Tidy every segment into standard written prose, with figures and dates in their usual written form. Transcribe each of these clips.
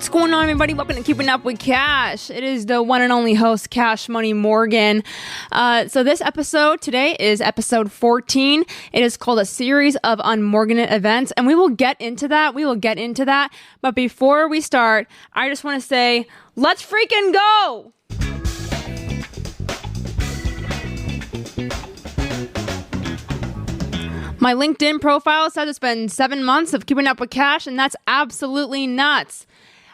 What's going on, everybody? Welcome to Keeping Up with Cash. It is the one and only host, Cash Money Morgan. So this episode today is episode 14. It is called a series of Unmorganate events, and we will get into that. But before we start, I just want to say, let's freaking go! My LinkedIn profile says it's been 7 months of keeping up with cash, and that's absolutely nuts.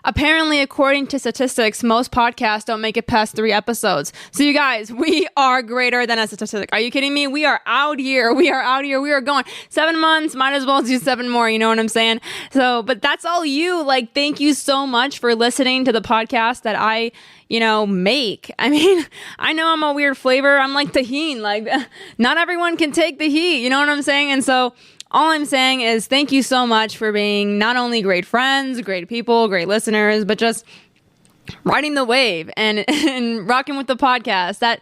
Apparently, according to statistics, most podcasts don't make it past 3 episodes. So you guys, we are greater than a statistic. Are you kidding me? We are out here. We are going 7 months. Might as well do 7 more. You know what I'm saying? So, but that's all you. Like, thank you so much for listening to the podcast that I make. I mean, I know I'm a weird flavor. I'm like tahini. Like, not everyone can take the heat. You know what I'm saying? And so all I'm saying is thank you so much for being not only great friends, great people, great listeners, but just riding the wave and rocking with the podcast. That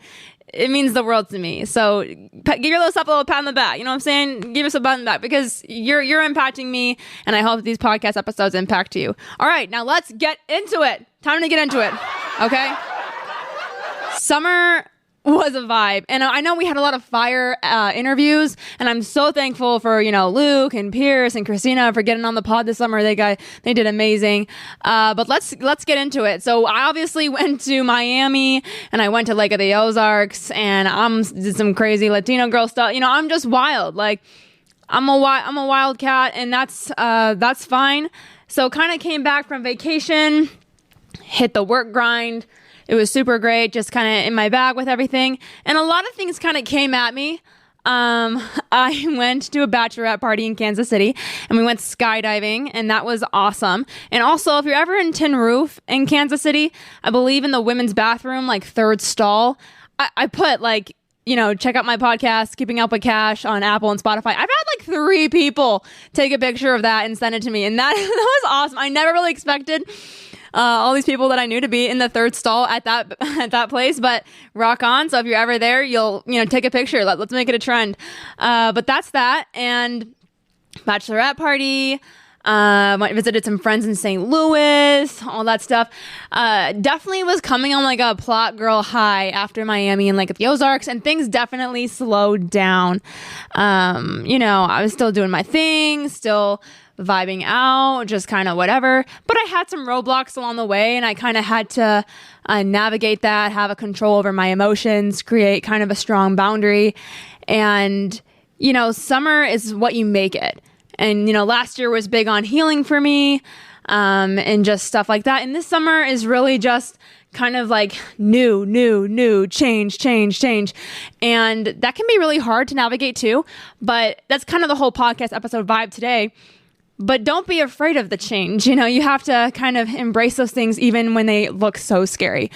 it means the world to me. So give yourself a little pat on the back. You know what I'm saying? Give us a pat on the back because you're impacting me, and I hope these podcast episodes impact you. All right, now let's get into it. Time to get into it. Okay? Summer was a vibe, and I know we had a lot of fire interviews, and I'm so thankful for Luke and Pierce and Christina for getting on the pod this summer. They did amazing. But let's get into it. So I obviously went to Miami, and I went to Lake of the Ozarks, and did some crazy Latino girl stuff. I'm just wild. Like I'm a wild cat, and that's fine. So kind of came back from vacation, hit the work grind. It was super great, just kind of in my bag with everything. And a lot of things kind of came at me. I went to a bachelorette party in Kansas City, and we went skydiving, and that was awesome. And also, if you're ever in Tin Roof in Kansas City, I believe in the women's bathroom, like 3rd stall, I put check out my podcast, Keeping Up with Cash on Apple and Spotify. I've had like 3 people take a picture of that and send it to me. And that was awesome. I never really expected all these people that I knew to be in the 3rd stall at that place, but rock on. So if you're ever there, you'll take a picture. Let's make it a trend. But that's that. And bachelorette party. Visited some friends in St. Louis, all that stuff. Definitely was coming on like a plot girl high after Miami and Lake of the Ozarks, and things definitely slowed down. I was still doing my thing, still vibing out, just kind of whatever. But I had some roadblocks along the way, and I kind of had to navigate that, have a control over my emotions, create kind of a strong boundary. And, summer is what you make it. And, last year was big on healing for me, and just stuff like that. And this summer is really just kind of like new, change. And that can be really hard to navigate too. But that's kind of the whole podcast episode vibe today. But don't be afraid of the change. You have to kind of embrace those things even when they look so scary.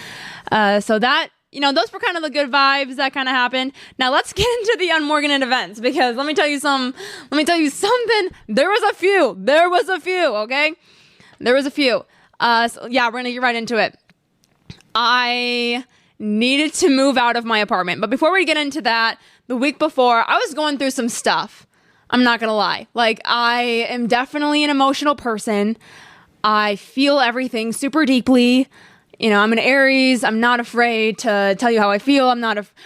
So that, those were kind of the good vibes that kind of happened. Now let's get into the Unmorganate events, because let me tell you something. There was a few, okay? There was a few. So yeah, we're going to get right into it. I needed to move out of my apartment. But before we get into that, the week before, I was going through some stuff. I'm not going to lie. Like, I am definitely an emotional person. I feel everything super deeply. I'm an Aries. I'm not afraid to tell you how I feel.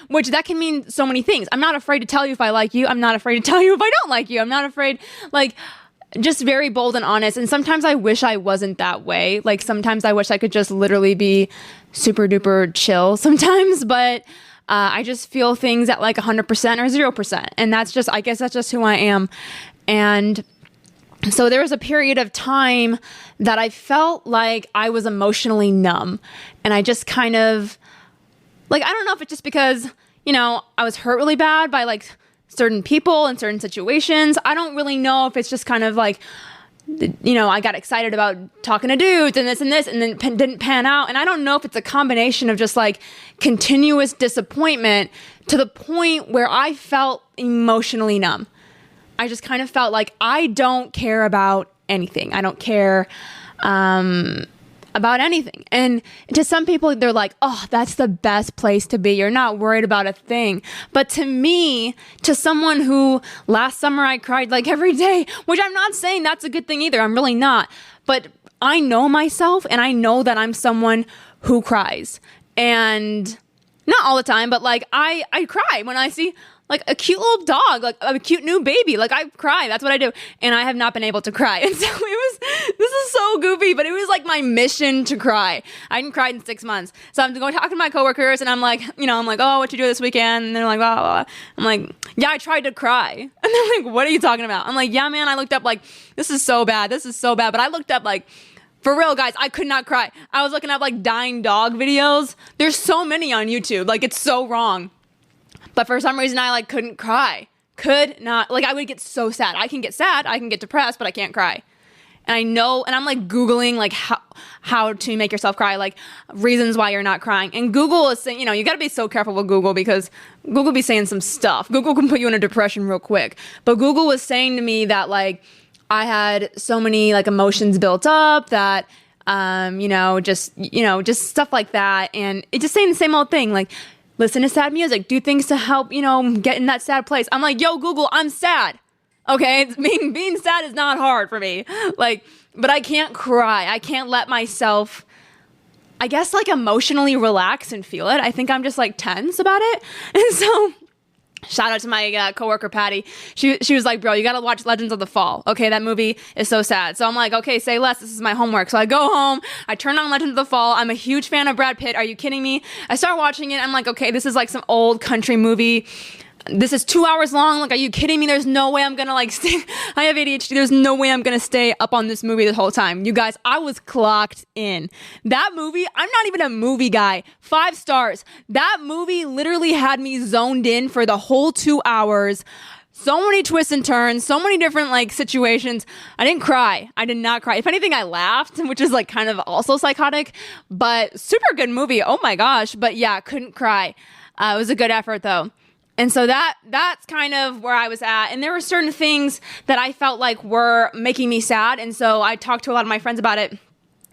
Which that can mean so many things. I'm not afraid to tell you if I like you. I'm not afraid to tell you if I don't like you. I'm not afraid, just very bold and honest. And sometimes I wish I wasn't that way. Like, sometimes I wish I could just literally be super duper chill sometimes. But I just feel things at like 100% or 0%. And I guess that's just who I am. And so there was a period of time that I felt like I was emotionally numb. And I just kind of, I don't know if it's just because, I was hurt really bad by like certain people and certain situations. I don't really know if it's just kind of like, I got excited about talking to dudes and this, and then didn't pan out. And I don't know if it's a combination of just like continuous disappointment to the point where I felt emotionally numb. I just kind of felt like I don't care about anything. I don't care about anything. And to some people, they're like, oh, that's the best place to be. You're not worried about a thing. But to me, to someone who last summer I cried like every day, which I'm not saying that's a good thing either. I'm really not. But I know myself, and I know that I'm someone who cries. And not all the time, but like I cry when I see like a cute little dog, like a cute new baby. Like I cry. That's what I do. And I have not been able to cry. And so this is so goofy, but it was like my mission to cry. I hadn't cried in 6 months. So I'm going to talk to my coworkers and I'm like, oh, what you do this weekend? And they're like, blah, blah, blah. I'm like, yeah, I tried to cry. And they're like, what are you talking about? I'm like, yeah, man, I looked up like, this is so bad. This is so bad. But I looked up like, for real, guys, I could not cry. I was looking up like dying dog videos. There's so many on YouTube. Like it's so wrong. But for some reason, I like couldn't cry. Could not. Like I would get so sad. I can get sad. I can get depressed, but I can't cry. And I know, and I'm like Googling like how to make yourself cry, like reasons why you're not crying. And Google is saying, you got to be so careful with Google because Google be saying some stuff. Google can put you in a depression real quick. But Google was saying to me that like I had so many like emotions built up that, just stuff like that. And it just saying the same old thing, like, listen to sad music, do things to help, get in that sad place. I'm like, yo, Google, I'm sad. Okay, being sad is not hard for me. Like, but I can't cry. I can't let myself, I guess, like emotionally relax and feel it. I think I'm just like tense about it. And so shout out to my coworker, Patty. She was like, bro, you got to watch Legends of the Fall. Okay, that movie is so sad. So I'm like, okay, say less. This is my homework. So I go home. I turn on Legends of the Fall. I'm a huge fan of Brad Pitt. Are you kidding me? I start watching it. I'm like, okay, this is like some old country movie. This is 2 hours long. Like, are you kidding me? There's no way I'm going to like stay. I have ADHD. There's no way I'm going to stay up on this movie the whole time. You guys, I was clocked in. That movie, I'm not even a movie guy. 5 stars. That movie literally had me zoned in for the whole 2 hours. So many twists and turns, so many different like situations. I didn't cry. I did not cry. If anything, I laughed, which is like kind of also psychotic, but super good movie. Oh my gosh. But yeah, couldn't cry. It was a good effort though. And so that's kind of where I was at. And there were certain things that I felt like were making me sad. And so I talked to a lot of my friends about it.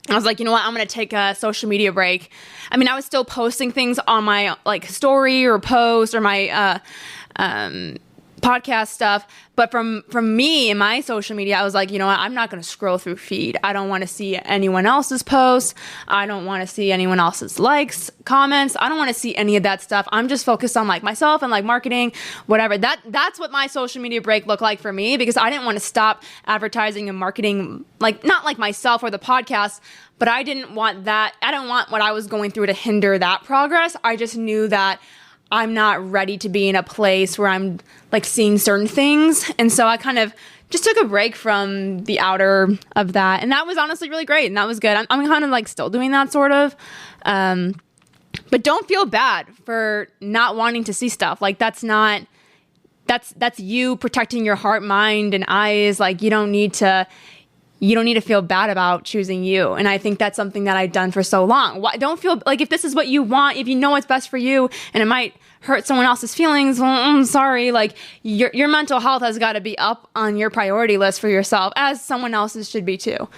I was like, you know what? I'm going to take a social media break. I mean, I was still posting things on my like story or post or my podcast stuff. But from me and my social media, I was like, you know what? I'm not going to scroll through feed. I don't want to see anyone else's posts. I don't want to see anyone else's likes, comments. I don't want to see any of that stuff. I'm just focused on like myself and like marketing, whatever. That's what my social media break looked like for me, because I didn't want to stop advertising and marketing, like not like myself or the podcast, but I didn't want that. I don't want what I was going through to hinder that progress. I just knew that I'm not ready to be in a place where I'm like seeing certain things. And so I kind of just took a break from the outer of that. And that was honestly really great. And that was good. I'm kind of like still doing that sort of. But don't feel bad for not wanting to see stuff. Like that's you protecting your heart, mind, and eyes. Like you don't need to feel bad about choosing you. And I think that's something that I've done for so long. Don't feel like if this is what you want, if you know what's best for you and it might hurt someone else's feelings, well, I'm sorry. Like your mental health has got to be up on your priority list for yourself, as someone else's should be too.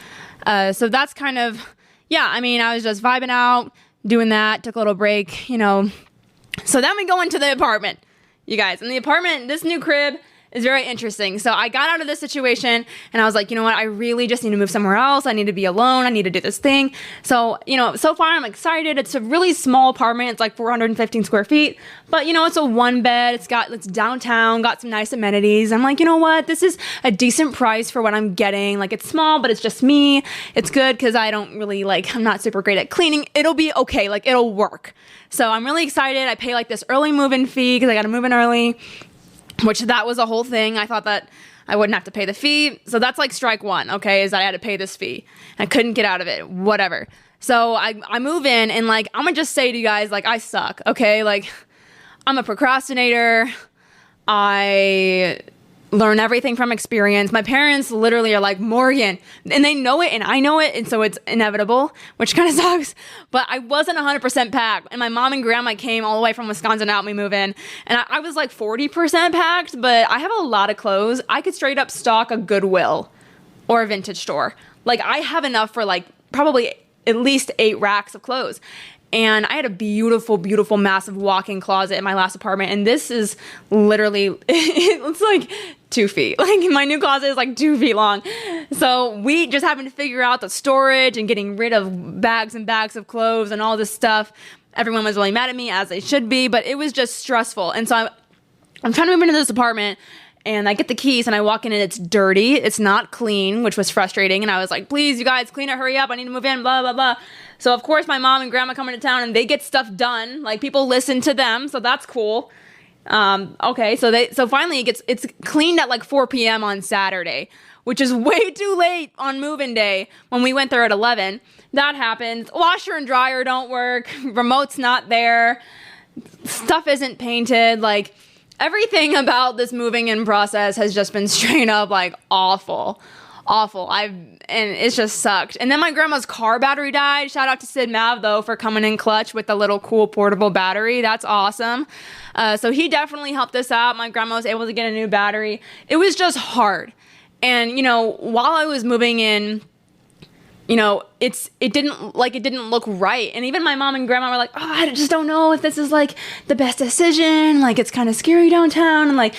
So that's kind of, yeah, I mean, I was just vibing out, doing that, took a little break, So then we go into the apartment, you guys. In the apartment, this new crib is very interesting. So I got out of this situation and I was like, you know what? I really just need to move somewhere else. I need to be alone. I need to do this thing. So, so far I'm excited. It's a really small apartment. It's like 415 square feet, but it's a 1 bed. It's downtown, got some nice amenities. I'm like, you know what? This is a decent price for what I'm getting. Like it's small, but it's just me. It's good because I don't really I'm not super great at cleaning. It'll be okay. Like it'll work. So I'm really excited. I pay like this early move-in fee because I got to move in early, which that was a whole thing. I thought that I wouldn't have to pay the fee. So that's like strike one, okay, is that I had to pay this fee. I couldn't get out of it, whatever. So I move in and I'm going to just say to you guys, I suck, okay? I'm a procrastinator. I learn everything from experience. My parents literally are like, Morgan, and they know it and I know it, and so it's inevitable, which kind of sucks. But I wasn't 100% packed, and my mom and grandma came all the way from Wisconsin to help me move in, and I was like 40% packed, but I have a lot of clothes. I could straight up stock a Goodwill or a vintage store. I have enough for probably at least 8 racks of clothes. And I had a beautiful, beautiful, massive walk-in closet in my last apartment. And this is literally, it's like 2 feet. Like my new closet is like 2 feet long. So we just having to figure out the storage and getting rid of bags and bags of clothes and all this stuff. Everyone was really mad at me, as they should be, but it was just stressful. And so I'm trying to move into this apartment, and I get the keys and I walk in and it's dirty. It's not clean, which was frustrating. And I was like, please, you guys, clean it, hurry up. I need to move in, blah, blah, blah. So of course my mom and grandma come into town and they get stuff done. Like people listen to them. So that's cool. Okay. So finally it's cleaned at like 4 p.m. on Saturday, which is way too late on move-in day when we went there at 11. That happens. Washer and dryer don't work. Remote's not there. Stuff isn't painted. Like, everything about this moving in process has just been straight up like awful. And it's just sucked. And then my grandma's car battery died. Shout out to Sid Mav though for coming in clutch with the little cool portable battery. That's awesome. So he definitely helped us out. My grandma was able to get a new battery. It was just hard. And while I was moving in, it didn't look right. And even my mom and grandma were like, oh, I just don't know if this is like the best decision. Like it's kind of scary downtown, and like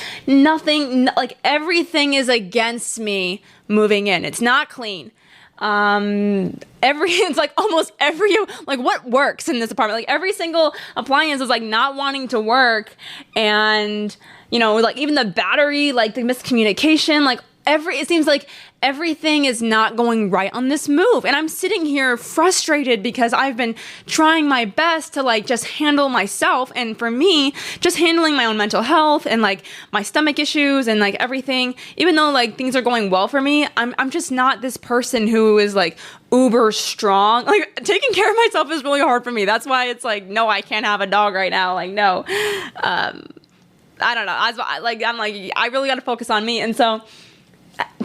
everything is against me moving in. It's not clean. It's like almost every, like what works in this apartment, like every single appliance is like not wanting to work. And, like even the battery, like the miscommunication, like it seems like everything is not going right on this move. And I'm sitting here frustrated because I've been trying my best to like just handle myself. And for me, just handling my own mental health and like my stomach issues and like everything, even though like things are going well for me, I'm just not this person who is like uber strong. Like taking care of myself is really hard for me. That's why it's like, no, I can't have a dog right now. Like, no, I don't know. I'm like, I really got to focus on me. And so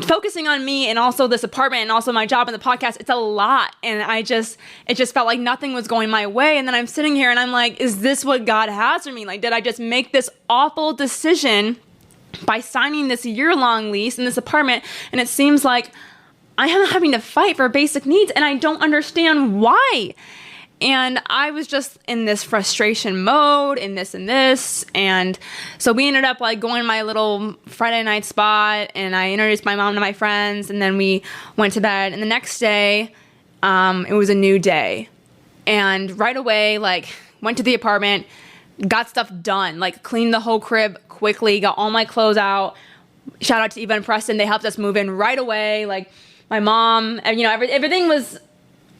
focusing on me and also this apartment and also my job and the podcast, it's a lot. And it just felt like nothing was going my way. And then I'm sitting here and I'm like, is this what God has for me? Like, did I just make this awful decision by signing this year-long lease in this apartment? And it seems like I am having to fight for basic needs and I don't understand why. And I was just in this frustration mode, in this and this. And so we ended up like going to my little Friday night spot and I introduced my mom to my friends and then we went to bed. And the next day, it was a new day. And right away, like went to the apartment, got stuff done, like cleaned the whole crib quickly, got all my clothes out. Shout out to Eva and Preston. They helped us move in right away. Like my mom, everything was...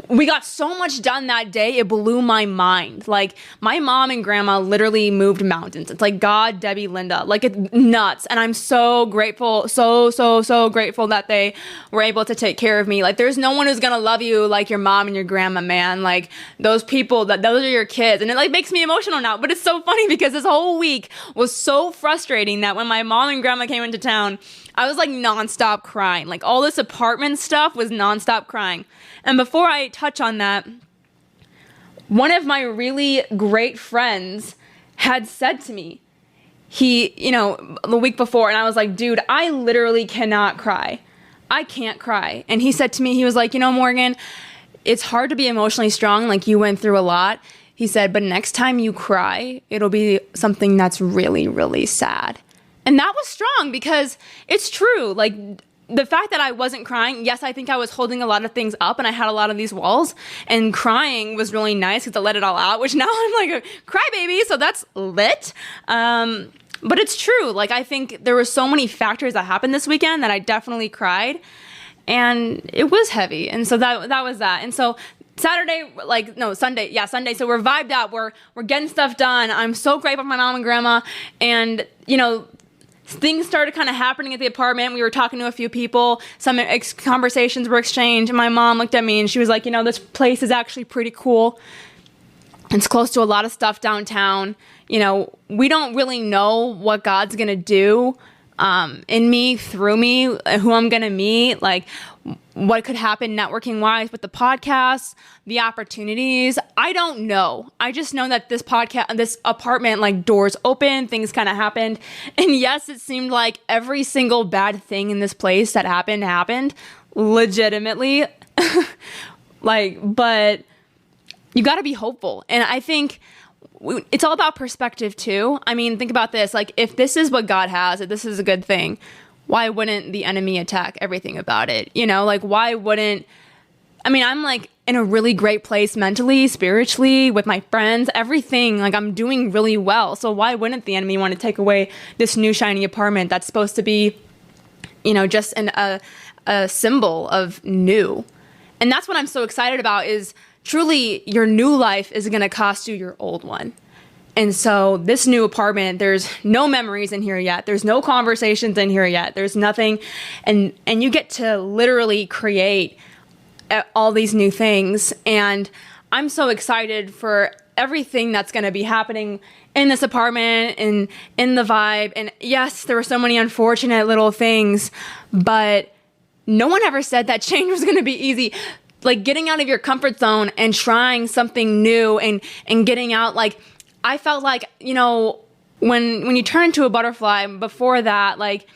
We got so much done that day, it blew my mind. Like, my mom and grandma literally moved mountains. It's like God, Debbie, Linda. Like, it's nuts. And I'm so grateful, so grateful that they were able to take care of me. Like, there's no one who's gonna love you like your mom and your grandma, man. Like, those people, those are your kids. And it, like, makes me emotional now. But it's so funny because this whole week was so frustrating that when my mom and grandma came into town, I was like nonstop crying. Like all this apartment stuff was nonstop crying. And before I touch on that, one of my really great friends had said to me, the week before, and I was like, dude, I literally cannot cry. I can't cry. And he said to me, he was like, Morgan, it's hard to be emotionally strong. Like you went through a lot. He said, but next time you cry, it'll be something that's really, really sad. And that was strong because it's true. Like the fact that I wasn't crying, yes, I think I was holding a lot of things up and I had a lot of these walls, and crying was really nice because I let it all out, which now I'm like a crybaby. So that's lit. But it's true. Like I think there were so many factors that happened this weekend that I definitely cried, and it was heavy. And so that was that. And so Sunday. Sunday. So we're vibed out. We're getting stuff done. I'm so grateful for my mom and grandma. And, things started kind of happening at the apartment. We were talking to a few people. Some conversations were exchanged. And my mom looked at me and she was like, this place is actually pretty cool. It's close to a lot of stuff downtown. We don't really know what God's going to do in me, through me, who I'm going to meet, like what could happen networking wise with the podcast, the opportunities. I don't know. I just know that this apartment, like doors open, things kind of happened. And yes, it seemed like every single bad thing in this place that happened legitimately. But you got to be hopeful. And I think it's all about perspective too. I mean, think about this. Like, if this is what God has, if this is a good thing, why wouldn't the enemy attack everything about it? You know, like, why wouldn't, I mean, I'm like in a really great place mentally, spiritually, with my friends, everything. Like, I'm doing really well. So why wouldn't the enemy want to take away this new shiny apartment that's supposed to be, you know, just a symbol of new? And that's what I'm so excited about, is truly your new life is going to cost you your old one. And so this new apartment, there's no memories in here yet. There's no conversations in here yet. There's nothing. And you get to literally create all these new things. And I'm so excited for everything that's going to be happening in this apartment and in the vibe. And yes, there were so many unfortunate little things, but no one ever said that change was going to be easy. Like, getting out of your comfort zone and trying something new and getting out, like, I felt like, you know, when you turn into a butterfly, before that, like,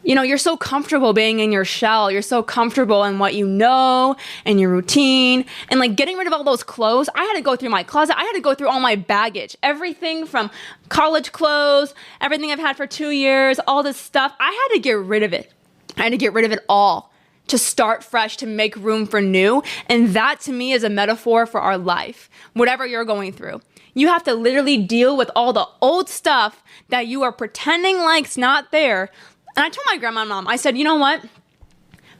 you know, you're so comfortable being in your shell. You're so comfortable in what you know and your routine. And like, getting rid of all those clothes, I had to go through my closet. I had to go through all my baggage, everything from college clothes, everything I've had for 2 years, all this stuff. I had to get rid of it. I had to get rid of it all to start fresh, to make room for new. And that to me is a metaphor for our life, whatever you're going through. You have to literally deal with all the old stuff that you are pretending like's not there. And I told my grandma and mom, I said, you know what?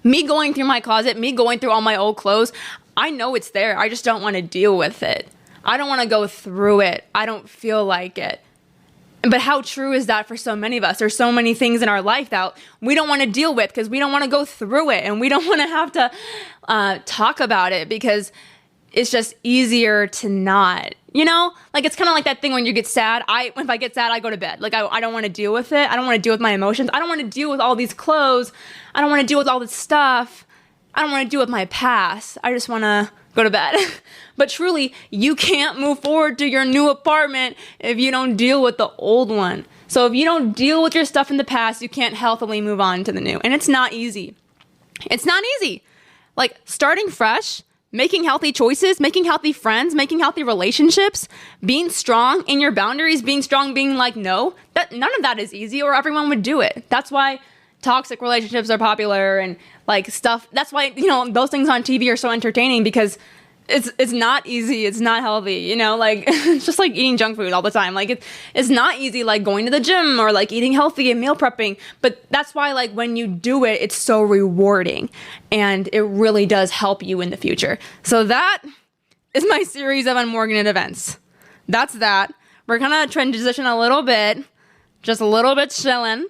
Me going through my closet, me going through all my old clothes, I know it's there. I just don't want to deal with it. I don't want to go through it. I don't feel like it. But how true is that for so many of us? There's so many things in our life that we don't want to deal with because we don't want to go through it, and we don't want to have to talk about it because it's just easier to not. You know, like, it's kind of like that thing when you get sad. If I get sad, I go to bed. Like, I don't want to deal with it. I don't want to deal with my emotions. I don't want to deal with all these clothes. I don't want to deal with all this stuff. I don't want to deal with my past. I just want to go to bed. But truly, you can't move forward to your new apartment if you don't deal with the old one. So if you don't deal with your stuff in the past, you can't healthily move on to the new. And it's not easy. It's not easy. Like, starting fresh, making healthy choices, making healthy friends, making healthy relationships, being strong in your boundaries, being strong, being like, no, none of that is easy, or everyone would do it. That's why toxic relationships are popular and like stuff. That's why, you know, those things on TV are so entertaining, because it's not easy. It's not healthy, you know, like it's just like eating junk food all the time. Like it's not easy, like going to the gym or like eating healthy and meal prepping. But that's why, like, when you do it, it's so rewarding and it really does help you in the future. So that is my series of Unmorganate events. That's that. We're gonna transition a little bit, just a little bit chilling.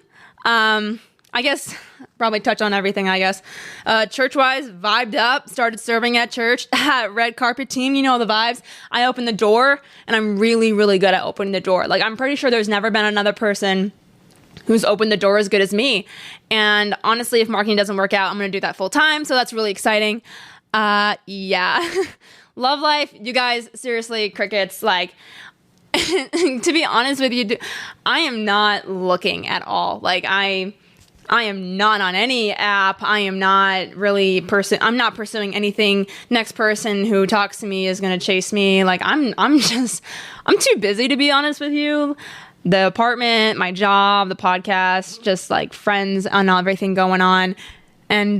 I guess probably touch on everything, I guess. Church-wise, vibed up, started serving at church. Red carpet team, you know the vibes. I opened the door, and I'm really, really good at opening the door. Like, I'm pretty sure there's never been another person who's opened the door as good as me. And honestly, if marketing doesn't work out, I'm going to do that full time. So that's really exciting. Yeah. Love life. You guys, seriously, crickets, like, to be honest with you, I am not looking at all. Like, I am not on any app. I am not really I'm not pursuing anything. Next person who talks to me is going to chase me. Like, I'm too busy, to be honest with you. The apartment, my job, the podcast, just like friends and everything going on, and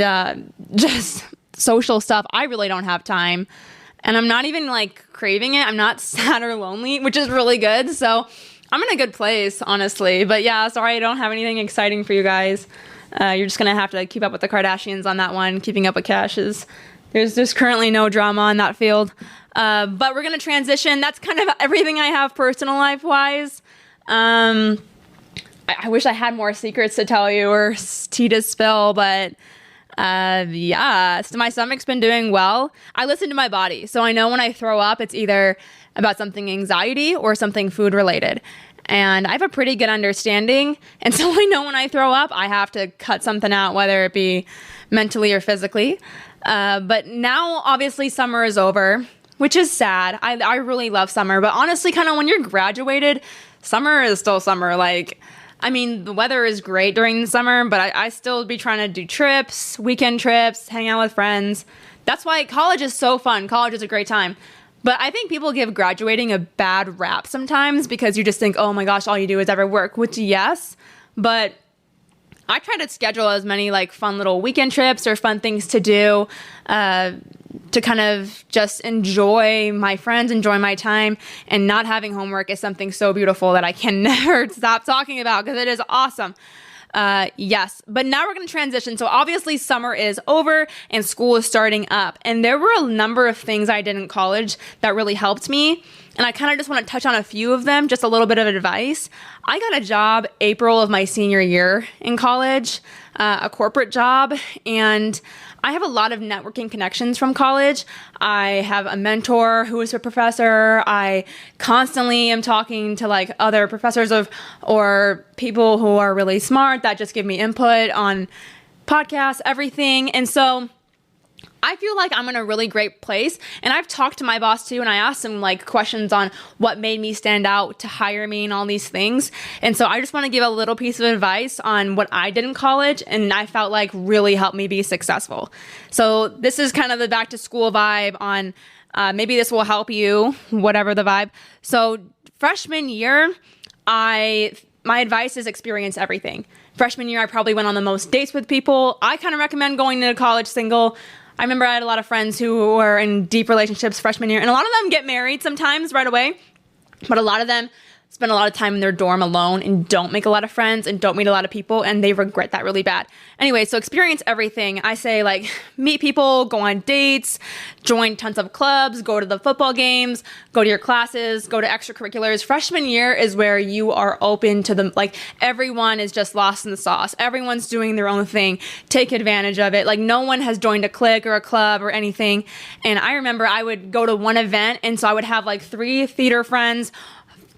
just social stuff. I really don't have time, and I'm not even like craving it. I'm not sad or lonely, which is really good. So I'm in a good place, honestly. But yeah, sorry I don't have anything exciting for you guys. You're just going to have to keep up with the Kardashians on that one. Keeping up with Cash there's currently no drama in that field. But we're going to transition. That's kind of everything I have personal life-wise. I wish I had more secrets to tell you or tea to spill, but yeah, so my stomach's been doing well. I listen to my body, so I know when I throw up, it's either about something anxiety or something food related. And I have a pretty good understanding. And so I know when I throw up, I have to cut something out, whether it be mentally or physically. But now, obviously, summer is over, which is sad. I really love summer. But honestly, kind of when you're graduated, summer is still summer. Like, I mean, the weather is great during the summer, but I still be trying to do trips, weekend trips, hang out with friends. That's why college is so fun. College is a great time. But I think people give graduating a bad rap sometimes because you just think, oh my gosh, all you do is ever work, which yes, but I try to schedule as many like fun little weekend trips or fun things to do to kind of just enjoy my friends, enjoy my time, and not having homework is something so beautiful that I can never stop talking about because it is awesome. Yes, but now we're going to transition. So obviously summer is over and school is starting up. And there were a number of things I did in college that really helped me. And I kind of just want to touch on a few of them, just a little bit of advice. I got a job April of my senior year in college, a corporate job, and I have a lot of networking connections from college. I have a mentor who is a professor. I constantly am talking to like other professors or people who are really smart that just give me input on podcasts, everything. And so I feel like I'm in a really great place, and I've talked to my boss too, and I asked him like questions on what made me stand out to hire me and all these things. And so I just want to give a little piece of advice on what I did in college and I felt like really helped me be successful. So this is kind of the back to school vibe on maybe this will help you, whatever the vibe. So freshman year, my advice is experience everything. Freshman year, I probably went on the most dates with people. I kind of recommend going into college single. I remember I had a lot of friends who were in deep relationships freshman year, and a lot of them get married sometimes right away, but a lot of them spend a lot of time in their dorm alone and don't make a lot of friends and don't meet a lot of people, and they regret that really bad. Anyway, so experience everything. I say like meet people, go on dates, join tons of clubs, go to the football games, go to your classes, go to extracurriculars. Freshman year is where you are open to them. Like everyone is just lost in the sauce. Everyone's doing their own thing. Take advantage of it. Like no one has joined a clique or a club or anything. And I remember I would go to one event, and so I would have like 3 theater friends,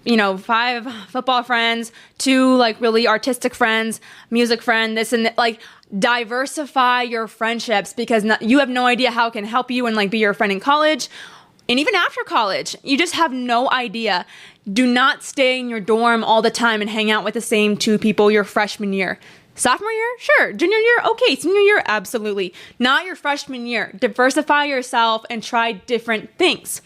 5 football friends, 2 like really artistic friends, music friend, this and that. Like diversify your friendships because you have no idea how it can help you and like be your friend in college and even after college. You just have no idea. Do not stay in your dorm all the time and hang out with the same 2 people your freshman year. Sophomore year? Sure. Junior year? Okay. Senior year? Absolutely. Not your freshman year. Diversify yourself and try different things.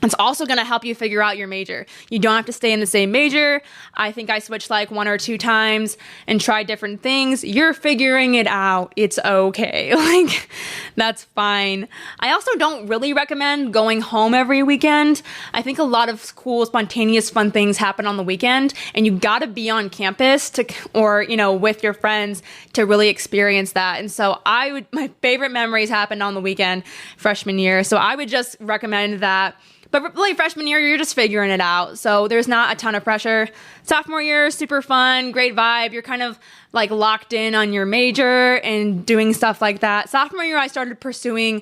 It's also going to help you figure out your major. You don't have to stay in the same major. I think I switched like 1 or 2 times and tried different things. You're figuring it out. It's okay. Like, that's fine. I also don't really recommend going home every weekend. I think a lot of cool, spontaneous, fun things happen on the weekend, and you got to be on campus or with your friends to really experience that. And so my favorite memories happened on the weekend freshman year. So I would just recommend that. But really, freshman year, you're just figuring it out. So there's not a ton of pressure. Sophomore year, super fun, great vibe. You're kind of like locked in on your major and doing stuff like that. Sophomore year, I started pursuing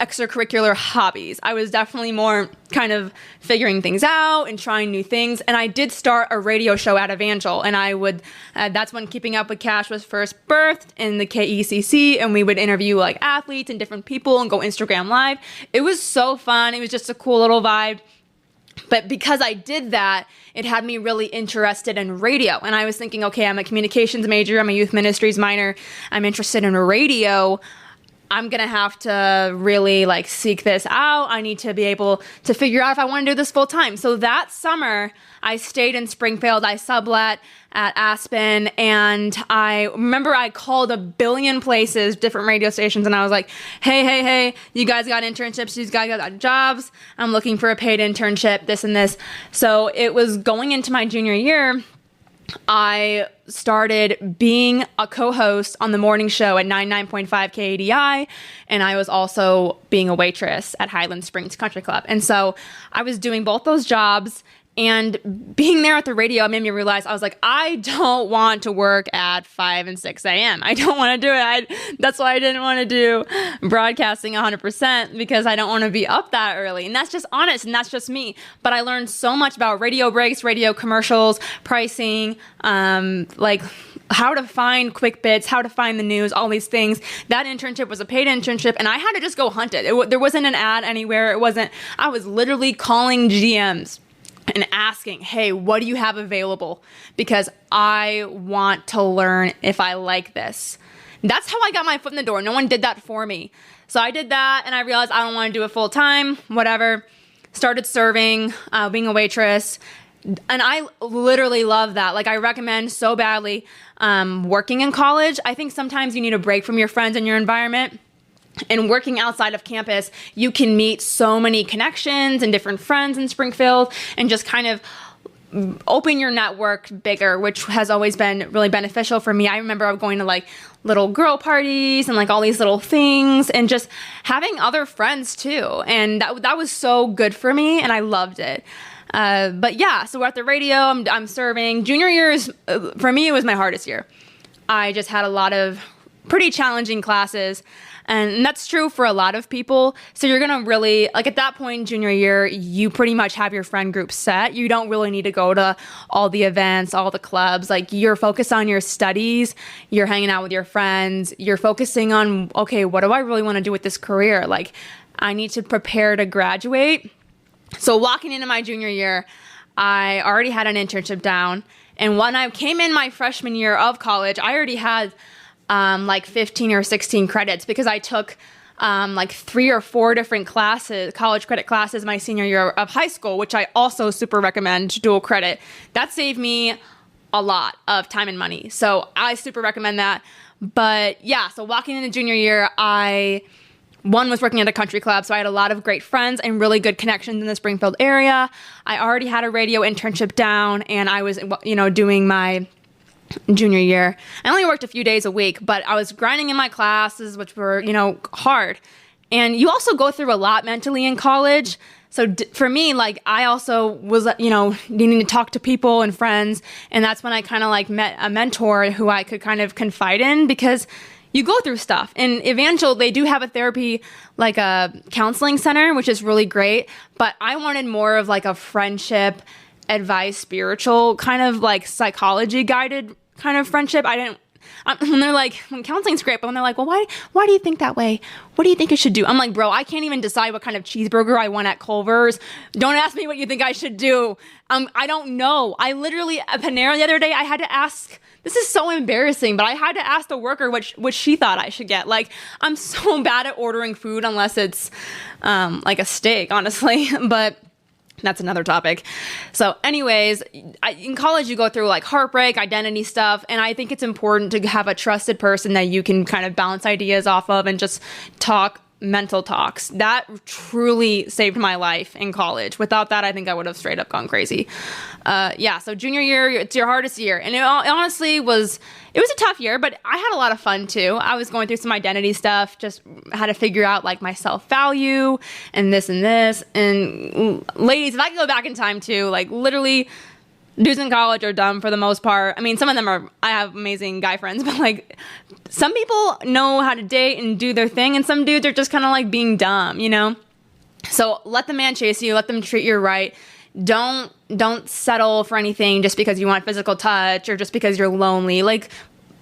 extracurricular hobbies. I was definitely more kind of figuring things out and trying new things. And I did start a radio show at Evangel, and that's when Keeping Up with Cash was first birthed in the KUWK, and we would interview like athletes and different people and go Instagram live. It was so fun. It was just a cool little vibe. But because I did that, it had me really interested in radio. And I was thinking, okay, I'm a communications major. I'm a youth ministries minor. I'm interested in radio. I'm going to have to really like seek this out. I need to be able to figure out if I want to do this full time. So that summer I stayed in Springfield. I sublet at Aspen, and I remember I called a billion places, different radio stations, and I was like, hey, you guys got internships, you guys got jobs, I'm looking for a paid internship, this and this. So it was going into my junior year, I started being a co-host on the morning show at 99.5 KADI, and I was also being a waitress at Highland Springs Country Club. And so I was doing both those jobs, and being there at the radio made me realize, I was like, I don't want to work at 5 and 6 a.m. I don't want to do it. That's why I didn't want to do broadcasting 100%, because I don't want to be up that early. And that's just honest, and that's just me. But I learned so much about radio breaks, radio commercials, pricing, like how to find quick bits, how to find the news, all these things. That internship was a paid internship, and I had to just go hunt it. There wasn't an ad anywhere. I was literally calling GMs and asking, hey, what do you have available? Because I want to learn if I like this. That's how I got my foot in the door. No one did that for me. So I did that, and I realized I don't want to do it full time, whatever. Started serving, being a waitress. And I literally love that. Like, I recommend so badly working in college. I think sometimes you need a break from your friends and your environment. And working outside of campus, you can meet so many connections and different friends in Springfield and just kind of open your network bigger, which has always been really beneficial for me. I remember I was going to like little girl parties and like all these little things and just having other friends too. And that was so good for me, and I loved it. But yeah, so we're at the radio, I'm serving. Junior year is, for me, it was my hardest year. I just had a lot of pretty challenging classes, and that's true for a lot of people. So you're gonna really, like at that point in junior year, you pretty much have your friend group set. You don't really need to go to all the events, all the clubs. Like, you're focused on your studies, you're hanging out with your friends, you're focusing on, okay, what do I really wanna do with this career? Like, I need to prepare to graduate. So walking into my junior year, I already had an internship down. And when I came in my freshman year of college, I already had like 15 or 16 credits because I took like 3 or 4 different classes, college credit classes my senior year of high school, which I also super recommend dual credit. That saved me a lot of time and money. So I super recommend that. But yeah, so walking into junior year, one was working at a country club, so I had a lot of great friends and really good connections in the Springfield area. I already had a radio internship down, and I was, doing my junior year. I only worked a few days a week, but I was grinding in my classes, which were, hard. And you also go through a lot mentally in college. So for me, like, I also was, needing to talk to people and friends, and that's when I kind of like met a mentor who I could kind of confide in, because you go through stuff. In Evangel, they do have a therapy, like a counseling center, which is really great. But I wanted more of like a friendship, advice, spiritual kind of like psychology guided kind of friendship. When they're like, when counseling's great, but when they're like, well, why do you think that way? What do you think you should do? I'm like, bro, I can't even decide what kind of cheeseburger I want at Culver's. Don't ask me what you think I should do. I don't know. I literally, at Panera the other day, I had to ask. This is so embarrassing, but I had to ask the worker what she thought I should get. Like, I'm so bad at ordering food unless it's like a steak, honestly. But that's another topic. So anyways, in college, you go through like heartbreak, identity stuff. And I think it's important to have a trusted person that you can kind of bounce ideas off of and just talk mental talks. That truly saved my life in college. Without that, I think I would have straight up gone crazy. So junior year, it's your hardest year. And it honestly was a tough year, but I had a lot of fun too. I was going through some identity stuff, just how to figure out like my self-value and this and this. And ladies, if I could go back in time too, like literally dudes in college are dumb for the most part. I mean, some of them I have amazing guy friends, but like some people know how to date and do their thing, and some dudes are just kind of like being dumb, So let the man chase you, let them treat you right. Don't settle for anything just because you want physical touch or just because you're lonely. Like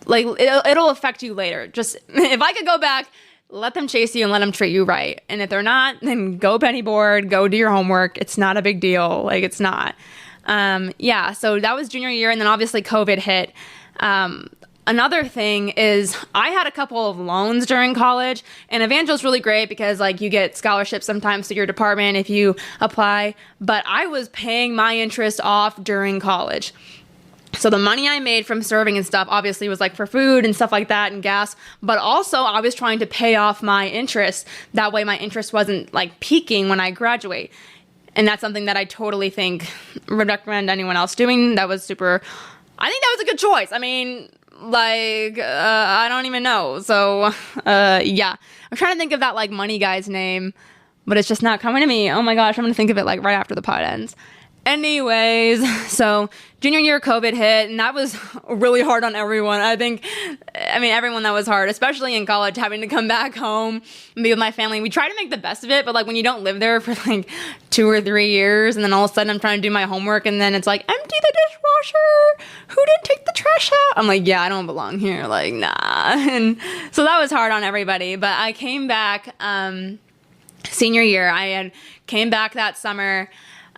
it'll affect you later. Just, if I could go back, let them chase you and let them treat you right. And if they're not, then go penny board, go do your homework. It's not a big deal. Like, it's not. So that was junior year, and then obviously COVID hit. Another thing is I had a couple of loans during college, and Evangel's really great because like you get scholarships sometimes to your department if you apply, but I was paying my interest off during college. So the money I made from serving and stuff obviously was like for food and stuff like that and gas, but also I was trying to pay off my interest. That way my interest wasn't like peaking when I graduate. And that's something that I totally think would recommend anyone else doing. I think that was a good choice. I mean, I don't even know. So, I'm trying to think of that like money guy's name, but it's just not coming to me. Oh my gosh, I'm going to think of it like right after the pod ends. Anyways, so junior year COVID hit, and that was really hard on everyone. Everyone that was hard, especially in college, having to come back home and be with my family. We try to make the best of it, but like when you don't live there for like 2 or 3 years, and then all of a sudden I'm trying to do my homework, and then it's like, empty the dishwasher. Who didn't take the trash out? I'm like, yeah, I don't belong here. Like, nah. And so that was hard on everybody, but I came back, senior year. I had came back that summer,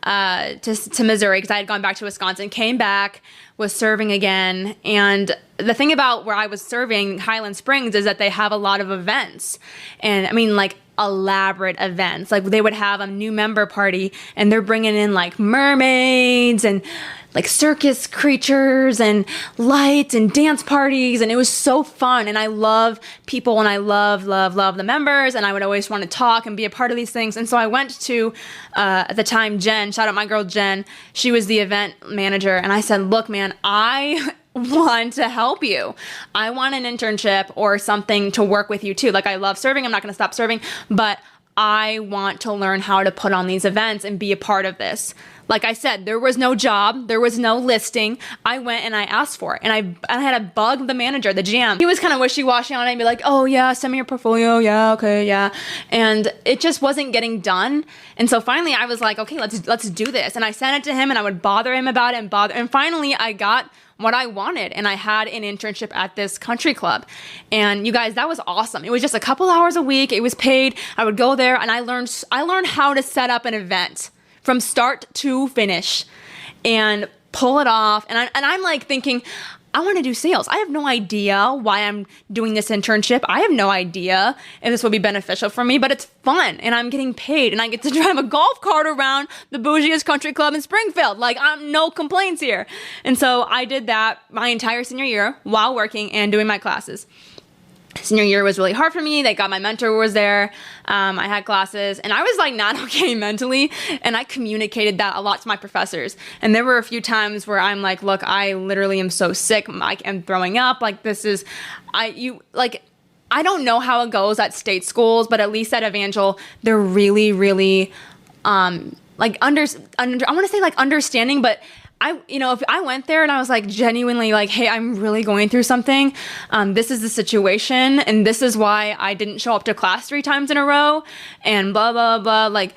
to Missouri because I had gone back to Wisconsin, came back, was serving again, and the thing about where I was serving, Highland Springs, is that they have a lot of events. And I mean, like, elaborate events. Like, they would have a new member party and they're bringing in like mermaids and like circus creatures and lights and dance parties. And it was so fun. And I love people, and I love the members. And I would always want to talk and be a part of these things. And so I went to, at the time, Jen, shout out my girl Jen. She was the event manager. And I said, look, man, I want to help you. I want an internship or something to work with you too. Like, I love serving. I'm not going to stop serving, but I want to learn how to put on these events and be a part of this. Like I said, there was no job. There was no listing. I went and I asked for it. And I had to bug the manager, the GM. He was kind of wishy-washy on it and be like, oh yeah, send me your portfolio. Yeah, okay, yeah. And it just wasn't getting done. And so finally I was like, okay, let's do this. And I sent it to him and I would bother him about it and finally I got what I wanted. And I had an internship at this country club. And you guys, that was awesome. It was just a couple hours a week. It was paid. I would go there and I learned how to set up an event from start to finish and pull it off. And I'm like thinking, I want to do sales. I have no idea why I'm doing this internship. I have no idea if this will be beneficial for me, but it's fun and I'm getting paid and I get to drive a golf cart around the bougiest country club in Springfield. Like, I'm no complaints here. And so I did that my entire senior year while working and doing my classes. Senior year was really hard for me. My mentor was there. I had classes and I was like not okay mentally. And I communicated that a lot to my professors. And there were a few times where I'm like, look, I literally am so sick. I am throwing up. Like, I don't know how it goes at state schools, but at least at Evangel, they're really, really, I want to say like understanding, but if I went there and I was like genuinely like, hey, I'm really going through something. This is the situation. And this is why I didn't show up to class 3 times in a row and blah, blah, blah. Like,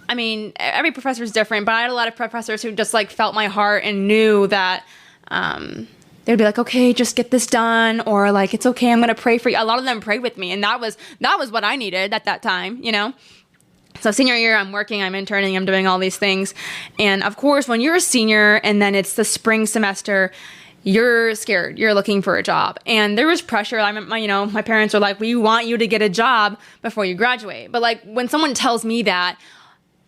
I mean, every professor is different, but I had a lot of professors who just like felt my heart and knew that, they'd be like, okay, just get this done. Or like, it's okay. I'm going to pray for you. A lot of them prayed with me. And that was what I needed at that time, So senior year, I'm working, I'm interning, I'm doing all these things. And of course, when you're a senior and then it's the spring semester, you're scared. You're looking for a job. And there was pressure. My parents were like, we want you to get a job before you graduate. But like, when someone tells me that,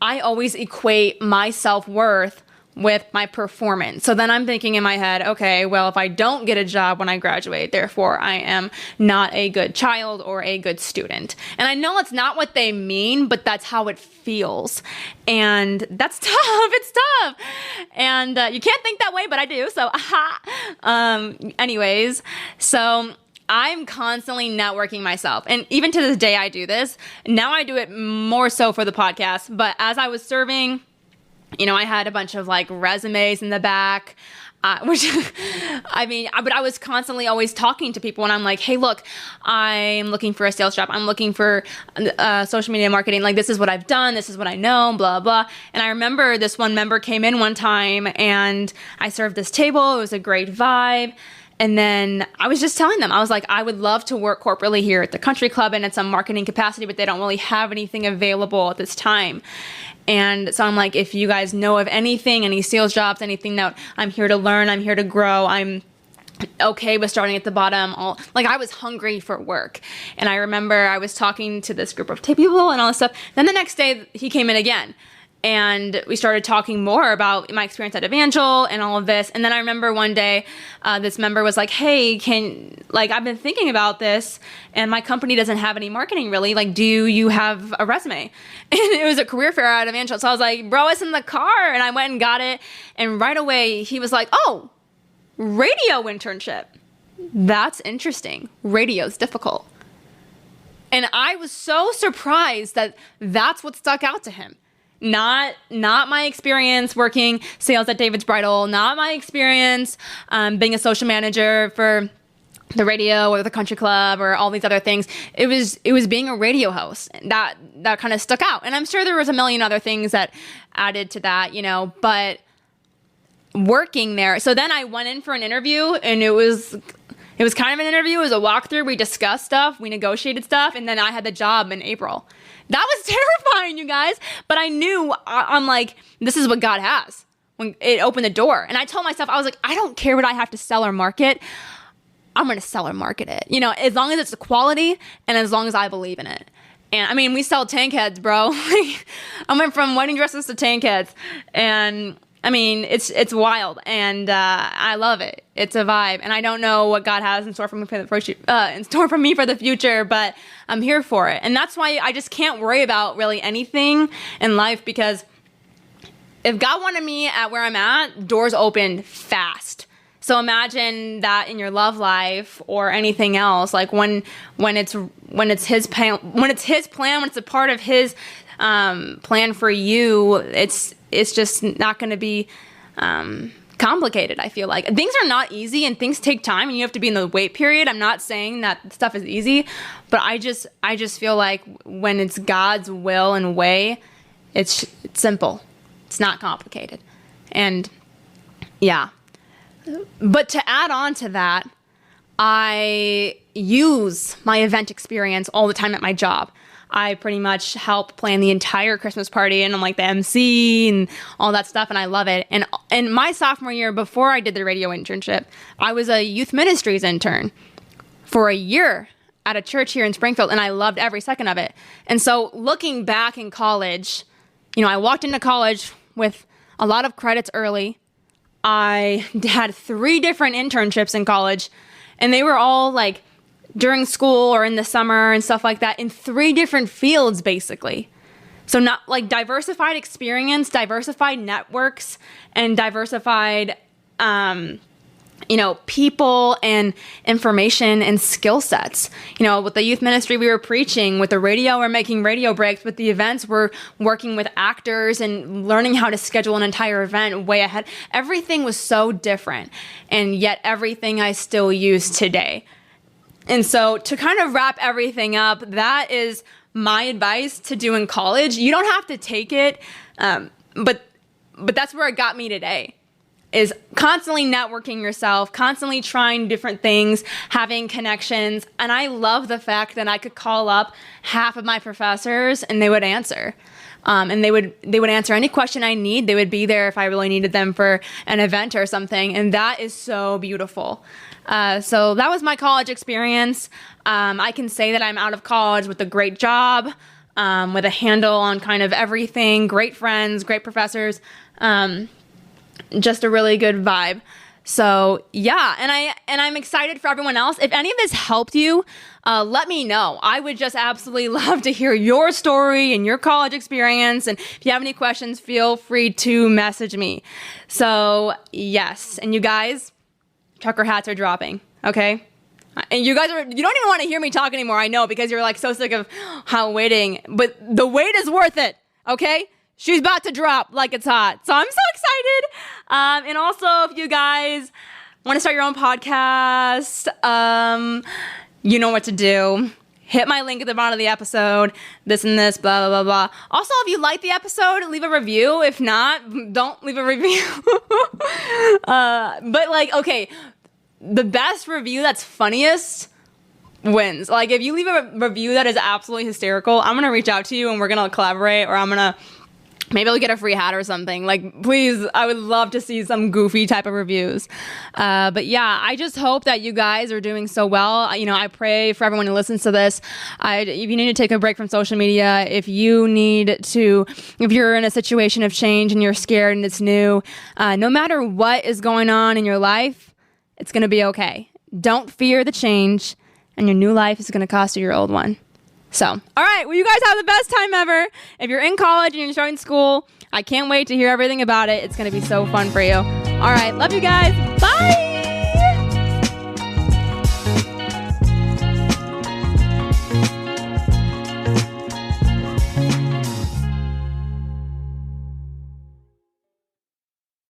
I always equate my self-worth with my performance. So then I'm thinking in my head, okay, well, if I don't get a job when I graduate, therefore I am not a good child or a good student. And I know it's not what they mean, but that's how it feels. And that's tough. It's tough. And you can't think that way, but I do. So, anyways, so I'm constantly networking myself. And even to this day, I do this. Now I do it more so for the podcast. But as I was serving, I had a bunch of like resumes in the back, but I was constantly always talking to people and I'm like, hey, look, I'm looking for a sales job. I'm looking for social media marketing. Like, this is what I've done. This is what I know, blah, blah. And I remember this one member came in one time and I served this table. It was a great vibe. And then I was just telling them, I was like, I would love to work corporately here at the country club and in some marketing capacity, but they don't really have anything available at this time. And so I'm like, if you guys know of anything, any sales jobs, anything that I'm here to learn, I'm here to grow, I'm okay with starting at the bottom. I was hungry for work. And I remember I was talking to this group of people and all this stuff. Then the next day he came in again. And we started talking more about my experience at Evangel and all of this. And then I remember one day, this member was like, hey, I've been thinking about this and my company doesn't have any marketing really. Like, do you have a resume? And it was a career fair at Evangel. So I was like, bro, it's in the car. And I went and got it. And right away he was like, oh, radio internship. That's interesting. Radio's difficult. And I was so surprised that that's what stuck out to him. Not my experience working sales at David's Bridal, not my experience being a social manager for the radio or the country club or all these other things. It was being a radio host that kind of stuck out. And I'm sure there was a million other things that added to that, but working there. So then I went in for an interview and it was kind of an interview. It was a walkthrough. We discussed stuff, we negotiated stuff, and then I had the job in April. That was terrifying, you guys. But I knew, I'm like, this is what God has. When it opened the door. And I told myself, I was like, I don't care what I have to sell or market. I'm going to sell or market it. You know, as long as it's quality and as long as I believe in it. And I mean, we sell tank heads, bro. I went from wedding dresses to tank heads, and I mean, it's wild, and I love it. It's a vibe, and I don't know what God has in store for me for the future, but I'm here for it, and that's why I just can't worry about really anything in life, because if God wanted me at where I'm at, doors open fast. So imagine that in your love life or anything else, like when it's his plan, when it's a part of his plan for you, it's just not going to be complicated. I feel like things are not easy and things take time and you have to be in the wait period. I'm not saying that stuff is easy, but I just feel like when it's God's will and way, it's simple. It's not complicated. And yeah. But to add on to that, I use my event experience all the time at my job. I pretty much help plan the entire Christmas party, and I'm like the MC and all that stuff, and I love it. And in my sophomore year, before I did the radio internship, I was a youth ministries intern for a year at a church here in Springfield, and I loved every second of it. And so looking back in college, you know, I walked into college with a lot of credits early. I had 3 different internships in college, and they were all like during school or in the summer and stuff like that in 3 different fields, basically. So not like diversified experience, diversified networks, and diversified, people and information and skill sets. You know, with the youth ministry, we were preaching. With the radio, we're making radio breaks. With the events, we're working with actors and learning how to schedule an entire event way ahead. Everything was so different, and yet everything I still use today. And so to kind of wrap everything up, that is my advice to do in college. You don't have to take it, but that's where it got me today. Is constantly networking yourself, constantly trying different things, having connections. And I love the fact that I could call up half of my professors and they would answer. And they would answer any question I need. They would be there if I really needed them for an event or something. And that is so beautiful. So that was my college experience. I can say that I'm out of college with a great job, with a handle on kind of everything, great friends, great professors, just a really good vibe. So yeah, and I'm excited for everyone else. If any of this helped you, let me know. I would just absolutely love to hear your story and your college experience. And if you have any questions, feel free to message me. So yes, and you guys, trucker hats are dropping, okay? And you don't even want to hear me talk anymore, I know, because you're like so sick of how waiting, but the wait is worth it, okay? She's about to drop like it's hot. So I'm so excited. And also, if you guys want to start your own podcast, you know what to do. Hit my link at the bottom of the episode, this and this, blah, blah, blah, blah. Also, if you like the episode, leave a review. If not, don't leave a review. But like, okay, the best review that's funniest wins. Like, if you leave a review that is absolutely hysterical, I'm going to reach out to you and we're going to collaborate, or maybe I'll get a free hat or something. Like, please, I would love to see some goofy type of reviews. But yeah, I just hope that you guys are doing so well. You know, I pray for everyone who listens to this. If you need to take a break from social media, if you're in a situation of change and you're scared and it's new, no matter what is going on in your life, it's going to be okay. Don't fear the change, and your new life is going to cost you your old one. So, all right. Well, you guys have the best time ever. If you're in college and you're starting school, I can't wait to hear everything about it. It's going to be so fun for you. All right. Love you guys. Bye.